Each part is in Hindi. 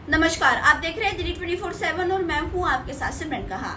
नमस्कार, आप देख रहे हैं दिल्ली 24/7 और मैं हूं आपके साथ सिमरन कहा।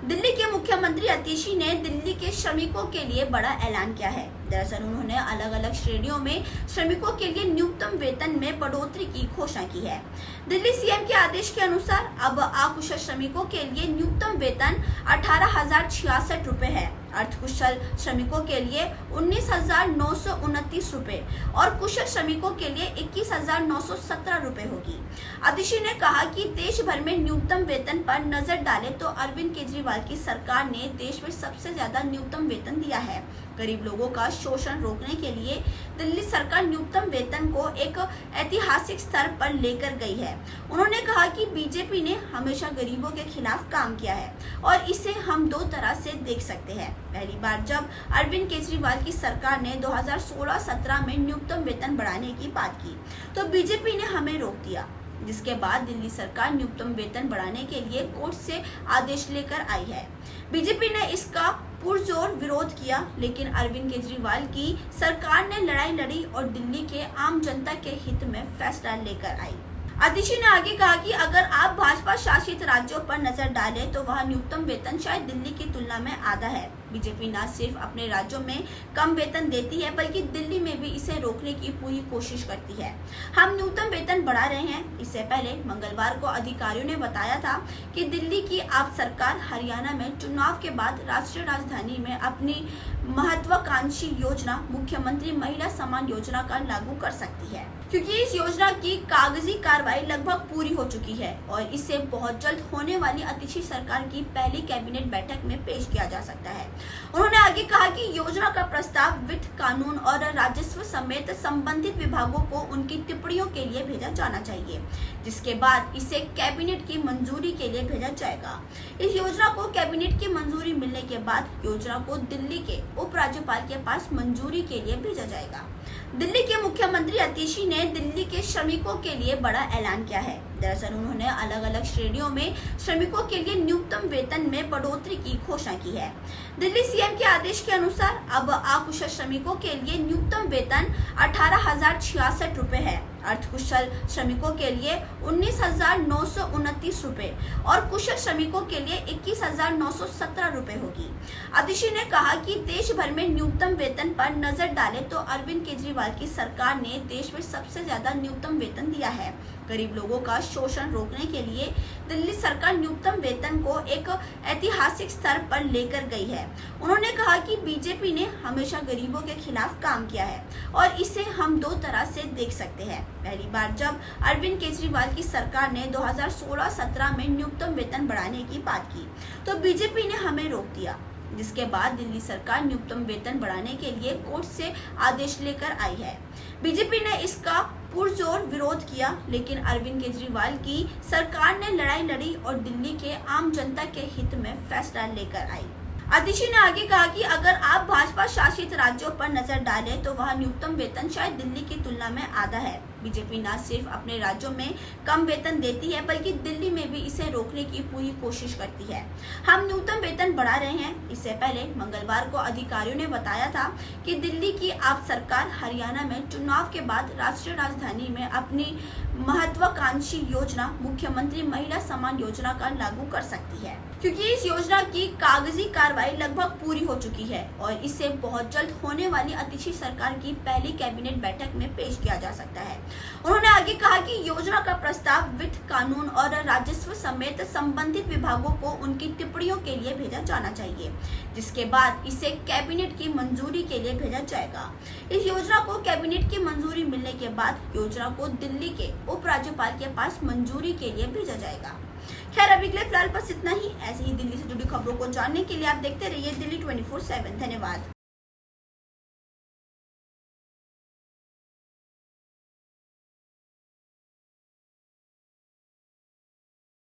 दिल्ली के मुख्यमंत्री आतिशी ने दिल्ली के श्रमिकों के लिए बड़ा ऐलान किया है। दरअसल उन्होंने अलग अलग श्रेणियों में श्रमिकों के लिए न्यूनतम वेतन में बढ़ोतरी की घोषणा की है। दिल्ली सीएम के आदेश के अनुसार अब अकुशल श्रमिकों के लिए न्यूनतम वेतन 18,066 रुपए है, अर्धकुशल श्रमिकों के लिए 19,929 रुपए और कुशल श्रमिकों के लिए 21,917 रुपए होगी। आतिशी ने कहा कि देश भर में न्यूनतम वेतन पर नजर डालें तो अरविंद केजरीवाल की सरकार ने देश में सबसे ज्यादा न्यूनतम वेतन दिया है। गरीब लोगों का शोषण रोकने के लिए दिल्ली सरकार न्यूनतम वेतन को एक ऐतिहासिक स्तर पर लेकर गई है। उन्होंने कहा कि बीजेपी ने हमेशा गरीबों के खिलाफ काम किया है और इसे हम दो तरह से देख सकते हैं। पहली बार जब अरविंद केजरीवाल की सरकार ने 2016-17 में न्यूनतम वेतन बढ़ाने की बात की तो बीजेपी ने हमें रोक दिया, जिसके बाद दिल्ली सरकार न्यूनतम वेतन बढ़ाने के लिए कोर्ट से आदेश लेकर आई है। बीजेपी ने इसका पुरजोर विरोध किया, लेकिन अरविंद केजरीवाल की सरकार ने लड़ाई लड़ी और दिल्ली के आम जनता के हित में फैसला लेकर आई। आतिशी ने आगे कहा कि अगर आप भाजपा शासित राज्यों पर नजर डालें तो वहाँ न्यूनतम वेतन शायद दिल्ली की तुलना में आधा है। बीजेपी न सिर्फ अपने राज्यों में कम वेतन देती है बल्कि दिल्ली में भी इसे रोकने की पूरी कोशिश करती है। हम न्यूनतम वेतन बढ़ा रहे हैं। इससे पहले मंगलवार को अधिकारियों ने बताया था कि दिल्ली की आप सरकार हरियाणा में चुनाव के बाद राष्ट्रीय राजधानी में अपनी महत्वाकांक्षी योजना मुख्यमंत्री महिला सम्मान योजना का लागू कर सकती है, क्योंकि इस योजना की कागजी कार्रवाई लगभग पूरी हो चुकी है और इसे बहुत जल्द होने वाली आतिशी सरकार की पहली कैबिनेट बैठक में पेश किया जा सकता है। उन्होंने आगे कहा कि योजना का प्रस्ताव वित्त, कानून और राजस्व समेत संबंधित विभागों को उनकी टिप्पणियों के लिए भेजा जाना चाहिए, जिसके बाद इसे कैबिनेट की मंजूरी के लिए भेजा जाएगा। इस योजना को कैबिनेट की मंजूरी मिलने के बाद योजना को दिल्ली के उपराज्यपाल के पास मंजूरी के लिए भेजा जाएगा। दिल्ली के मुख्यमंत्री आतिशी ने दिल्ली के श्रमिकों के लिए बड़ा ऐलान किया है। दरअसल उन्होंने अलग अलग श्रेणियों में श्रमिकों के लिए न्यूनतम वेतन में बढ़ोतरी की घोषणा की है। दिल्ली सीएम के आदेश के अनुसार अब अकुशल श्रमिकों के लिए न्यूनतम वेतन 18,066 रुपए है, अर्धकुशल श्रमिकों के लिए 19,929 रुपए और कुशल श्रमिकों के लिए 21,917 रुपए होगी। आतिशी ने कहा कि देश भर में न्यूनतम वेतन पर नजर डालें तो अरविंद केजरीवाल की सरकार ने देश में सबसे ज्यादा न्यूनतम वेतन दिया है। गरीब लोगों का शोषण रोकने के लिए दिल्ली सरकार न्यूनतम वेतन को एक ऐतिहासिक स्तर पर लेकर गई है। उन्होंने कहा कि बीजेपी ने हमेशा गरीबों के खिलाफ काम किया है और इसे हम दो तरह से देख सकते हैं। पहली बार जब अरविंद केजरीवाल की सरकार ने 2016-17 में न्यूनतम वेतन बढ़ाने की बात की तो बीजेपी ने हमें रोक दिया, जिसके बाद दिल्ली सरकार न्यूनतम वेतन बढ़ाने के लिए कोर्ट से आदेश लेकर आई है। बीजेपी ने इसका पुरजोर विरोध किया, लेकिन अरविंद केजरीवाल की सरकार ने लड़ाई लड़ी और दिल्ली के आम जनता के हित में फैसला लेकर आई। आतिशी ने आगे कहा कि अगर आप भाजपा शासित राज्यों पर नजर डालें तो वहाँ न्यूनतम वेतन शायद दिल्ली की तुलना में आधा है। बीजेपी न सिर्फ अपने राज्यों में कम वेतन देती है बल्कि दिल्ली में भी इसे रोकने की पूरी कोशिश करती है। हम न्यूनतम वेतन बढ़ा रहे हैं। इससे पहले मंगलवार को अधिकारियों ने बताया था कि दिल्ली की आप सरकार हरियाणा में चुनाव के बाद राष्ट्रीय राजधानी में अपनी महत्वाकांक्षी योजना मुख्यमंत्री महिला सम्मान योजना का लागू कर सकती है, क्योंकि इस योजना की कागजी कार्रवाई लगभग पूरी हो चुकी है और इसे बहुत जल्द होने वाली आतिशी सरकार की पहली कैबिनेट बैठक में पेश किया जा सकता है। उन्होंने आगे कहा कि योजना का प्रस्ताव वित्त, कानून और राजस्व समेत संबंधित विभागों को उनकी टिप्पणियों के लिए भेजा जाना चाहिए, जिसके बाद इसे कैबिनेट की मंजूरी के लिए भेजा जाएगा। इस योजना को कैबिनेट की मंजूरी मिलने के बाद योजना को दिल्ली के उपराज्यपाल के पास मंजूरी के लिए भेजा जाएगा। खैर, अभी के लिए फिलहाल बस इतना ही। ऐसे ही दिल्ली से जुड़ी खबरों को जानने के लिए आप देखते रहिए दिल्ली 24/7। धन्यवाद।